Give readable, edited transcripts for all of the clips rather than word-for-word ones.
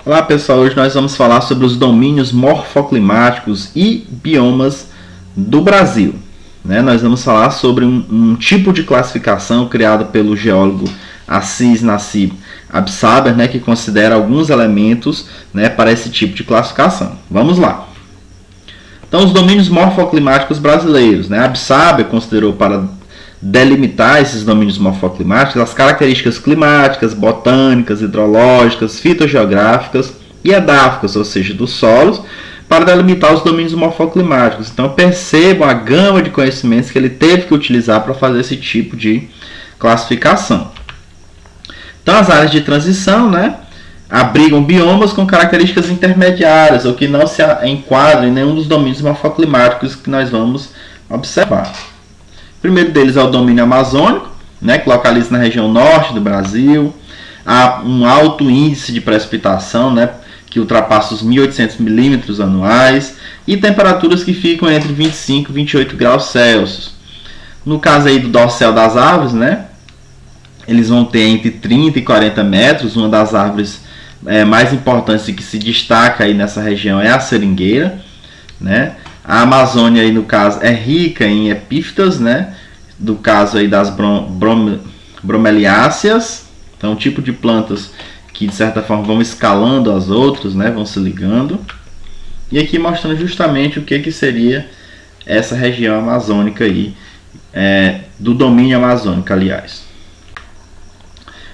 Olá pessoal, hoje nós vamos falar sobre os domínios morfoclimáticos e biomas do Brasil. Nós vamos falar sobre um tipo de classificação criado pelo geólogo Assis Nassib Absaber, que considera alguns elementos para esse tipo de classificação. Vamos lá. Então, os domínios morfoclimáticos brasileiros. Absaber considerou para delimitar esses domínios morfoclimáticos as características climáticas, botânicas, hidrológicas, fitogeográficas e edáficas, ou seja, dos solos, para delimitar os domínios morfoclimáticos. Então percebam a gama de conhecimentos que ele teve que utilizar para fazer esse tipo de classificação. Então as áreas de transição abrigam biomas com características intermediárias ou que não se enquadram em nenhum dos domínios morfoclimáticos que nós vamos observar. O primeiro deles é o domínio amazônico, que localiza na região norte do Brasil. Há um alto índice de precipitação, que ultrapassa os 1.800 milímetros anuais, e temperaturas que ficam entre 25 e 28 graus Celsius. No caso aí do dossel das árvores, eles vão ter entre 30 e 40 metros. Uma das árvores mais importantes e que se destaca aí nessa região é a seringueira, A Amazônia, aí, no caso, é rica em epífitas, do caso aí das bromeliáceas. Então, um tipo de plantas que, de certa forma, vão escalando as outras, vão se ligando. E aqui mostrando justamente o que seria essa região amazônica aí, do domínio amazônico, aliás.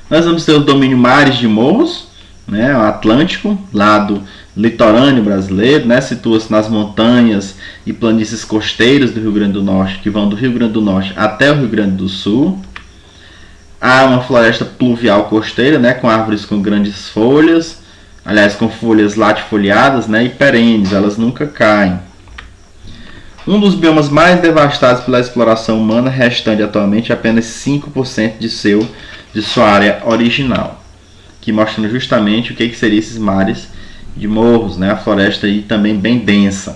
Nós vamos ter o domínio mares de morros, o Atlântico, lado litorâneo brasileiro, situa-se nas montanhas e planícies costeiras do Rio Grande do Norte, que vão do Rio Grande do Norte até o Rio Grande do Sul. Há uma floresta pluvial costeira, com árvores com grandes folhas, aliás, com folhas latifoliadas, e perenes, elas nunca caem. Um dos biomas mais devastados pela exploração humana, restante atualmente apenas 5% de sua área original, que mostrando justamente o que seriam esses mares de morros, a floresta aí também bem densa.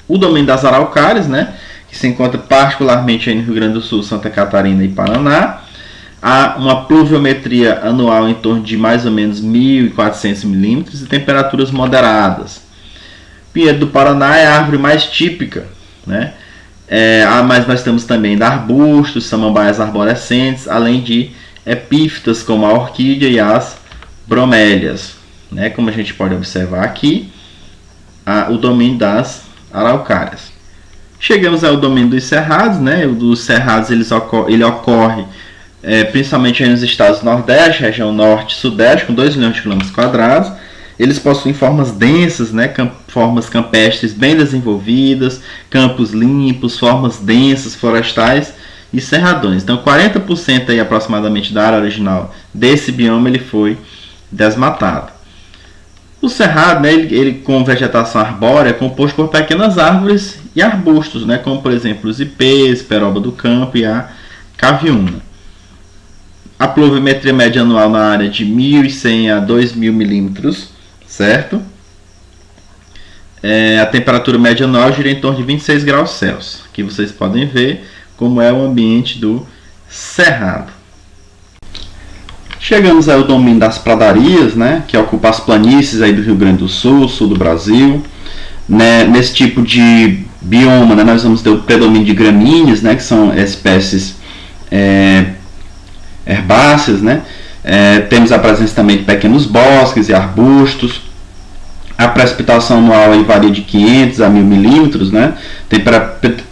O domínio das araucárias, que se encontra particularmente aí no Rio Grande do Sul, Santa Catarina e Paraná. Há uma pluviometria anual em torno de mais ou menos 1.400 milímetros e temperaturas moderadas. Pinheiro do Paraná é a árvore mais típica, mas nós temos também arbustos, samambaias arborescentes, além de epífitas como a orquídea e as bromélias. Como a gente pode observar aqui, o domínio das araucárias. Chegamos ao domínio dos cerrados. O dos cerrados ele ocorre principalmente aí nos estados do Nordeste, região Norte e Sudeste, com 2 milhões de quilômetros quadrados. Eles possuem formas densas, formas campestres bem desenvolvidas, campos limpos, formas densas, florestais e cerradões. Então 40% aí, aproximadamente da área original desse bioma ele foi desmatado. O cerrado, ele com vegetação arbórea, é composto por pequenas árvores e arbustos, como por exemplo os ipês, peroba do campo e a caviúna. A pluviometria média anual na área de 1.100 a 2.000 milímetros, certo? A temperatura média anual gira em torno de 26 graus Celsius. Aqui vocês podem ver como é o ambiente do cerrado. Chegamos ao domínio das pradarias, que ocupa as planícies aí do Rio Grande do Sul, sul do Brasil. Nesse tipo de bioma, nós vamos ter o predomínio de gramíneas, que são espécies herbáceas. Temos a presença também de pequenos bosques e arbustos. A precipitação anual aí varia de 500 a 1.000 milímetros,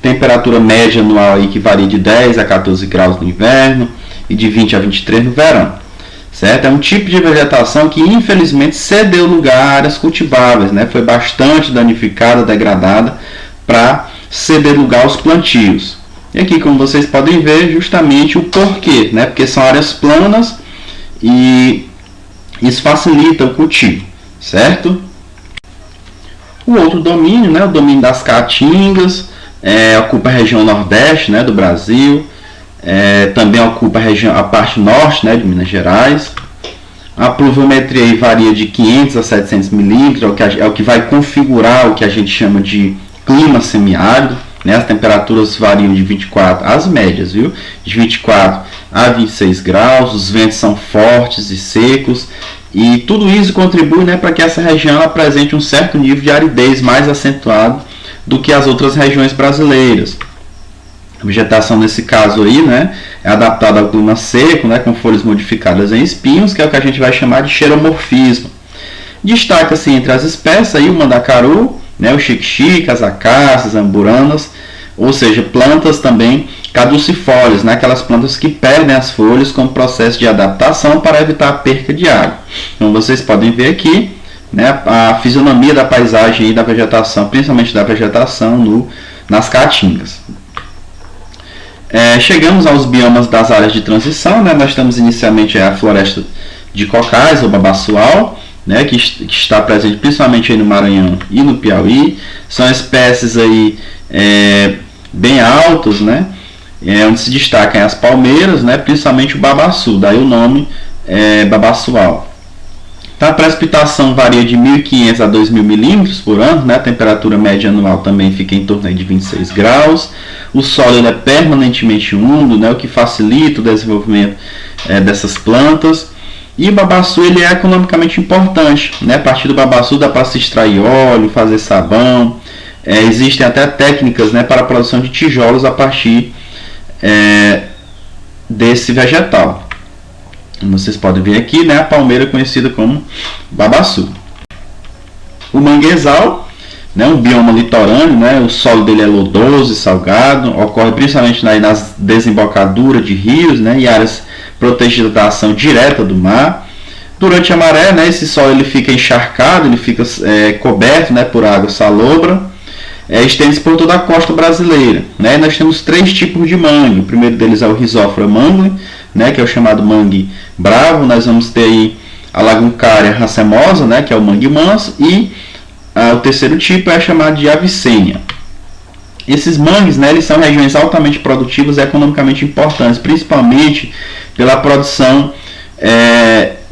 temperatura média anual aí que varia de 10 a 14 graus no inverno e de 20 a 23 no verão. Certo? É um tipo de vegetação que infelizmente cedeu lugar a áreas cultiváveis, foi bastante danificada, degradada, para ceder lugar aos plantios. E aqui, como vocês podem ver, justamente o porquê, porque são áreas planas e isso facilita o cultivo, certo? O outro domínio, o domínio das caatingas, ocupa a região nordeste do Brasil. Também ocupa a parte norte de Minas Gerais. A pluviometria aí varia de 500 a 700 milímetros, é o que vai configurar o que a gente chama de clima semiárido. As temperaturas variam de 24, as médias, de 24 a 26 graus. Os ventos são fortes e secos E tudo isso contribui, né, para que essa região apresente um certo nível de aridez mais acentuado do que as outras regiões brasileiras. A vegetação nesse caso aí, né, é adaptada ao clima seco, né, com folhas modificadas em espinhos, que é o que a gente vai chamar de xeromorfismo. Destaca-se entre as espécies aí o mandacaru, né, o xique-xique, as acácias, amburanas, ou seja, plantas também caducifólias, né, aquelas plantas que perdem as folhas como processo de adaptação para evitar a perca de água. Então vocês podem ver aqui, né, a fisionomia da paisagem e da vegetação, principalmente da vegetação nas caatingas. Chegamos aos biomas das áreas de transição, né? Nós temos inicialmente a floresta de cocais, ou babaçual, né? que está presente principalmente aí no Maranhão e no Piauí. São espécies aí, bem altas, né? Onde se destacam as palmeiras, né? Principalmente o babaçu, daí o nome babaçual. Então, a precipitação varia de 1.500 a 2.000 milímetros por ano, né? A temperatura média anual também fica em torno de 26 graus. O solo é permanentemente úmido, né? O que facilita o desenvolvimento dessas plantas. E o babaçu ele é economicamente importante, né? A partir do babaçu dá para se extrair óleo, fazer sabão. Existem até técnicas, né, para a produção de tijolos a partir desse vegetal. Vocês podem ver aqui, né, a palmeira conhecida como babaçu. O manguezal, né, um bioma litorâneo, né, o solo dele é lodoso e salgado, ocorre principalmente nas desembocaduras de rios, né, e áreas protegidas da ação direta do mar. Durante a maré, né, esse solo ele fica encharcado, ele fica coberto, né, por água salobra. Estende-se por toda a costa brasileira, né? Nós temos 3 tipos de mangue. O primeiro deles é o Rhizophora mangue, né, que é o chamado mangue bravo. Nós vamos ter aí a Laguncária racemosa, né, que é o mangue manso, e o terceiro tipo é chamado de Avicênia. Esses mangues, né, eles são regiões altamente produtivas e economicamente importantes, principalmente pela produção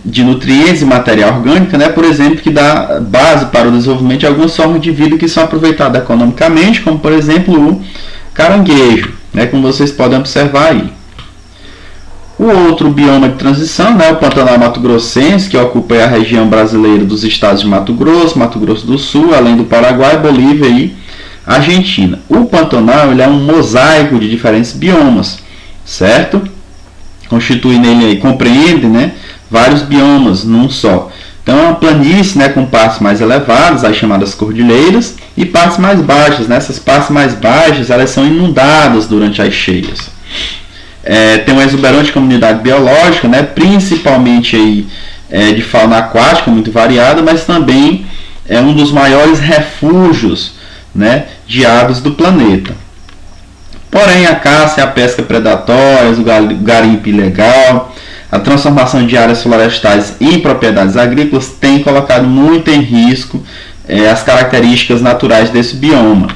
de nutrientes e matéria orgânica, né, por exemplo, que dá base para o desenvolvimento de algumas formas de vida que são aproveitadas economicamente, como por exemplo o caranguejo, né, como vocês podem observar aí. O outro bioma de transição, né, o Pantanal Mato Grossense, que ocupa a região brasileira dos estados de Mato Grosso do Sul, além do Paraguai, Bolívia e Argentina. O Pantanal ele é um mosaico de diferentes biomas, certo? Constitui nele aí, compreende, né, vários biomas num só. Então é uma planície, né, com partes mais elevadas, as chamadas cordilheiras, e partes mais baixas, né? Essas partes mais baixas elas são inundadas durante as cheias. Tem uma exuberante comunidade biológica, né, principalmente aí, de fauna aquática muito variada, mas também é um dos maiores refúgios, né, de aves do planeta. Porém, a caça e a pesca predatórias, o garimpo ilegal, a transformação de áreas florestais em propriedades agrícolas tem colocado muito em risco as características naturais desse bioma.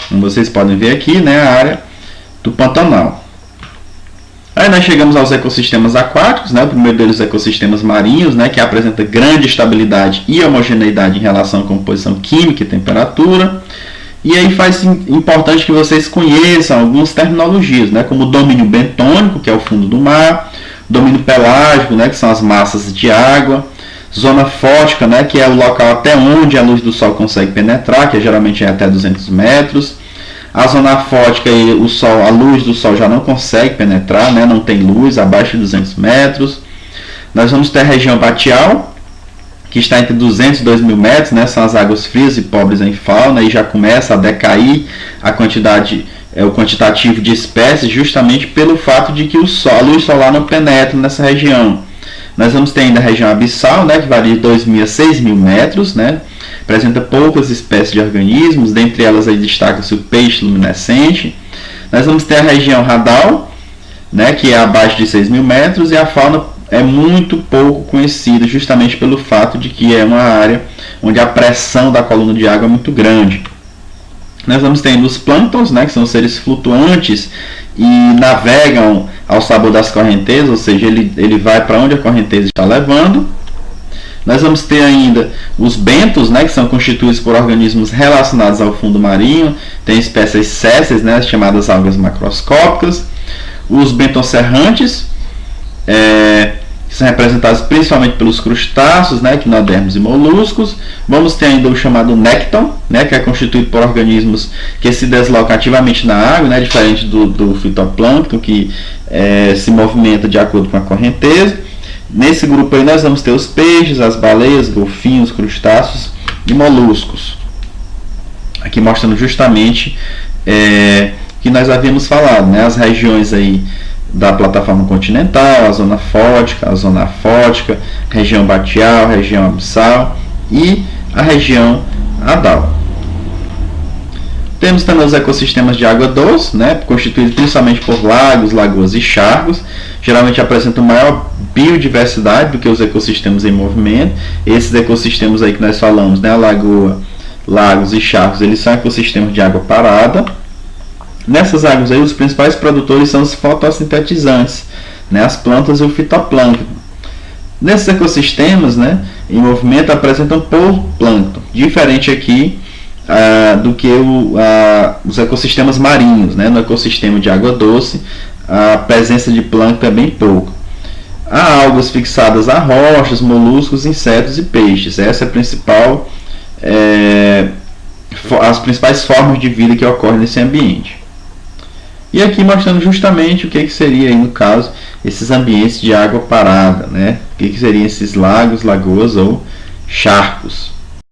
Como vocês podem ver aqui, né, a área do Pantanal. Aí nós chegamos aos ecossistemas aquáticos, né? O primeiro deles, os ecossistemas marinhos, né? Que apresenta grande estabilidade e homogeneidade em relação à composição química e temperatura. E aí faz importante que vocês conheçam algumas terminologias, né? Como o domínio bentônico, que é o fundo do mar, domínio pelágico, né? Que são as massas de água, zona fótica, né? Que é o local até onde a luz do sol consegue penetrar, que geralmente é até 200 metros. A zona fótica, a luz do sol já não consegue penetrar, né? Não tem luz abaixo de 200 metros. Nós vamos ter a região batial, que está entre 200 e 2.000 metros, né? São as águas frias e pobres em fauna, e já começa a decair a quantidade, o quantitativo de espécies, justamente pelo fato de que a luz solar não penetra nessa região. Nós vamos ter ainda a região abissal, né? Que varia de 2.000 a 6.000 metros, né? Apresenta poucas espécies de organismos, dentre elas aí destaca-se o peixe luminescente. Nós vamos ter a região radal, né, que é abaixo de 6.000 metros, e a fauna é muito pouco conhecida, justamente pelo fato de que é uma área onde a pressão da coluna de água é muito grande. Nós vamos ter os plânctons, né, que são seres flutuantes e navegam ao sabor das correntezas, ou seja, ele vai para onde a correnteza está levando. Nós vamos ter ainda os bentos, né, que são constituídos por organismos relacionados ao fundo marinho. Tem espécies sésseis, né, chamadas algas macroscópicas. Os bentocerrantes, que são representados principalmente pelos crustáceos, né, equinodermos e moluscos. Vamos ter ainda o chamado nécton, né, que é constituído por organismos que se deslocam ativamente na água, né, diferente do fitoplâncton, que se movimenta de acordo com a correnteza. Nesse grupo aí nós vamos ter os peixes, as baleias, golfinhos, crustáceos e moluscos. Aqui mostrando justamente que nós havíamos falado, né, as regiões aí da plataforma continental, a zona fótica, a zona afótica, região batial, região abissal e a região adal. Temos também os ecossistemas de água doce, né, constituídos principalmente por lagos, lagoas e charcos. Geralmente apresentam maior biodiversidade do que os ecossistemas em movimento. Esses ecossistemas aí que nós falamos, né, a lagoa, lagos e charcos, eles são ecossistemas de água parada. Nessas águas aí, os principais produtores são os fotossintetizantes, né, as plantas e o fitoplâncton. Nesses ecossistemas, né, em movimento, apresentam zooplâncton, diferente aqui do que os ecossistemas marinhos, né. No ecossistema de água doce, a presença de plâncton é bem pouco. Há algas fixadas a rochas, moluscos, insetos e peixes. Essa é a principal, as principais formas de vida que ocorrem nesse ambiente. E aqui mostrando justamente o que seria, aí, no caso, esses ambientes de água parada, né? O que seriam esses lagos, lagoas ou charcos.